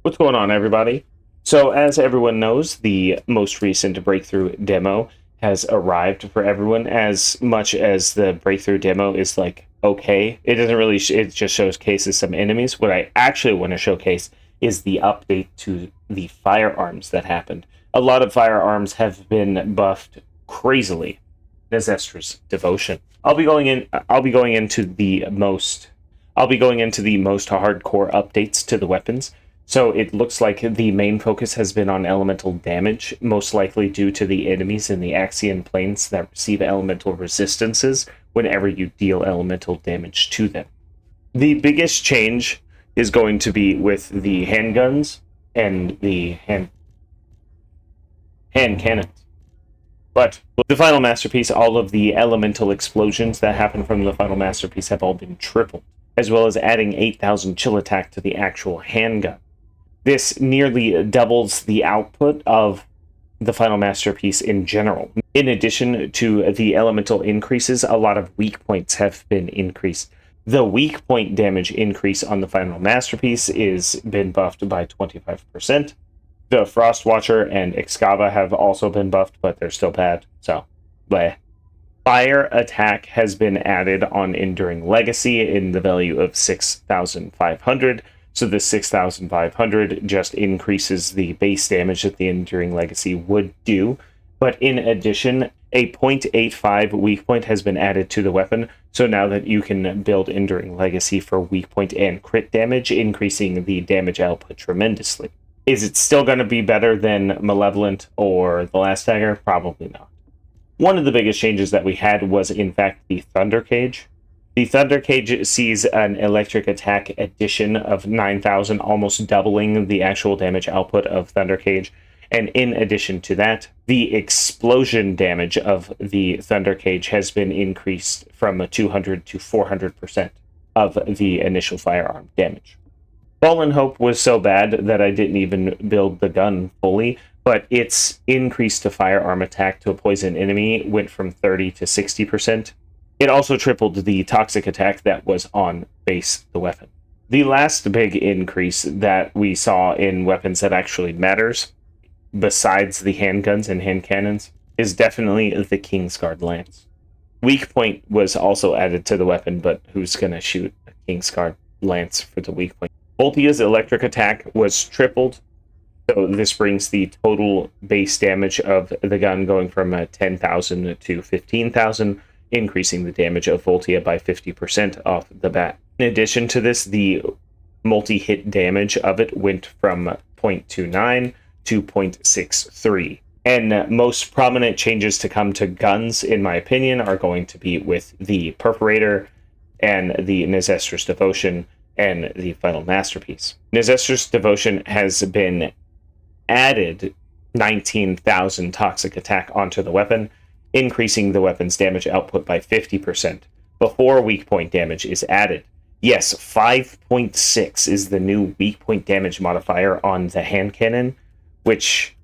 What's going on, everybody? So, as everyone knows, the most recent breakthrough demo has arrived for everyone. As much as the breakthrough demo is like okay, it doesn't really. It just showcases some enemies. What I actually want to showcase is the update to the firearms that happened. A lot of firearms have been buffed crazily. Disastrous devotion. I'll be going into the most hardcore updates to the weapons. So it looks like the main focus has been on elemental damage, most likely due to the enemies in the Axian planes that receive elemental resistances whenever you deal elemental damage to them. The biggest change is going to be with the handguns and the hand cannons. But with the final masterpiece, all of the elemental explosions that happen from the final masterpiece have all been tripled, as well as adding 8,000 chill attack to the actual handgun. This nearly doubles the output of the final masterpiece in general. In addition to the elemental increases, a lot of weak points have been increased. The weak point damage increase on the final masterpiece is been buffed by 25%. The Frost Watcher and Excava have also been buffed, but they're still bad, so bleh. Fire attack has been added on Enduring Legacy in the value of 6,500. So the 6,500 just increases the base damage that the Enduring Legacy would do. But in addition, a 0.85 weak point has been added to the weapon. So now that you can build Enduring Legacy for weak point and crit damage, increasing the damage output tremendously. Is it still going to be better than Malevolent or the Last Dagger? Probably not. One of the biggest changes that we had was, in fact, the Thunder Cage. The Thunder Cage sees an electric attack addition of 9,000, almost doubling the actual damage output of Thunder Cage. And in addition to that, the explosion damage of the Thunder Cage has been increased from 200 to 400% of the initial firearm damage. Fallen Hope was so bad that I didn't even build the gun fully, but its increase to firearm attack to a poison enemy went from 30 to 60%. It also tripled the toxic attack that was on base the weapon. The last big increase that we saw in weapons that actually matters, besides the handguns and hand cannons, is definitely the Kingsguard Lance. Weak point was also added to the weapon, but who's going to shoot a Kingsguard Lance for the weak point? Voltia's electric attack was tripled, so this brings the total base damage of the gun going from 10,000 to 15,000, increasing the damage of Voltia by 50% off the bat. In addition to this, the multi-hit damage of it went from 0.29 to 0.63. And most prominent changes to come to guns, in my opinion, are going to be with the Perforator and the Nezestrous Devotion and the final masterpiece. Nezestrous Devotion has been added 19,000 toxic attack onto the weapon, increasing the weapon's damage output by 50% before weak point damage is added. Yes, 5.6 is the new weak point damage modifier on the hand cannon, which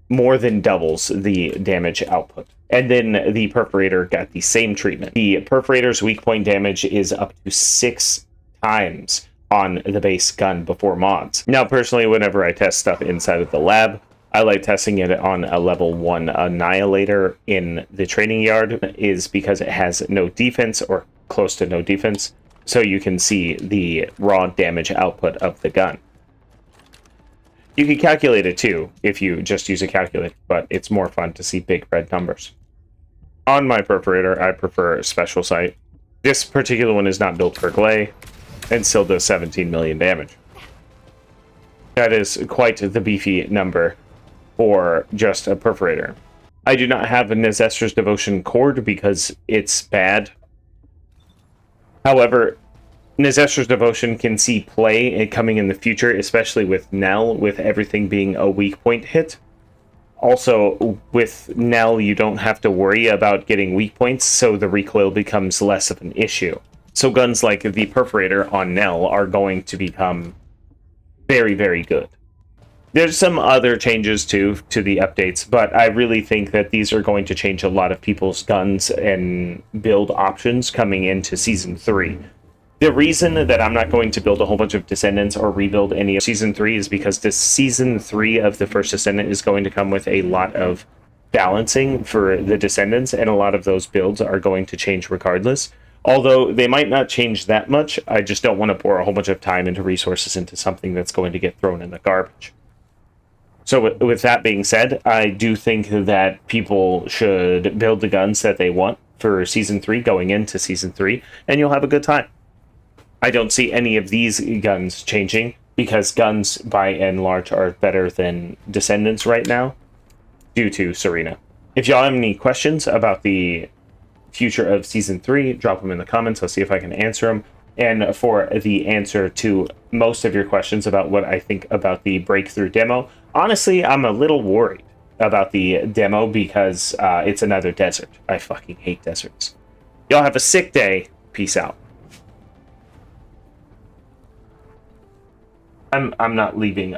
more than doubles the damage output. And then the Perforator got the same treatment. The Perforator's weak point damage is up to 6 times on the base gun before mods. Now, personally, whenever I test stuff inside of the lab, I like testing it on a level 1 Annihilator in the training yard, is because it has no defense or close to no defense, so you can see the raw damage output of the gun. You can calculate it too if you just use a calculator, but it's more fun to see big red numbers. On my Perforator, I prefer Special Sight. This particular one is not built for Glay, and still does 17 million damage. That is quite the beefy number for just a Perforator. I do not have a Nezestrous Devotion cord because it's bad. However, Nezestrous Devotion can see play coming in the future, especially with Nell, with everything being a weak point hit. Also, with Nell, you don't have to worry about getting weak points, so the recoil becomes less of an issue. So guns like the Perforator on Nell are going to become very, very good. There's some other changes too to the updates, but I really think that these are going to change a lot of people's guns and build options coming into Season 3. The reason that I'm not going to build a whole bunch of Descendants or rebuild any of Season 3 is because this Season 3 of the first Descendant is going to come with a lot of balancing for the Descendants, and a lot of those builds are going to change regardless. Although they might not change that much, I just don't want to pour a whole bunch of time and resources into something that's going to get thrown in the garbage. So with that being said, I do think that people should build the guns that they want for Season 3 going into Season 3, and you'll have a good time. I don't see any of these guns changing, because guns, by and large, are better than Descendants right now, due to Serena. If y'all have any questions about the future of Season 3, drop them in the comments. I'll see if I can answer them. And for the answer to most of your questions about what I think about the breakthrough demo, honestly, I'm a little worried about the demo because it's another desert. I fucking hate deserts. Y'all have a sick day. Peace out. I'm not leaving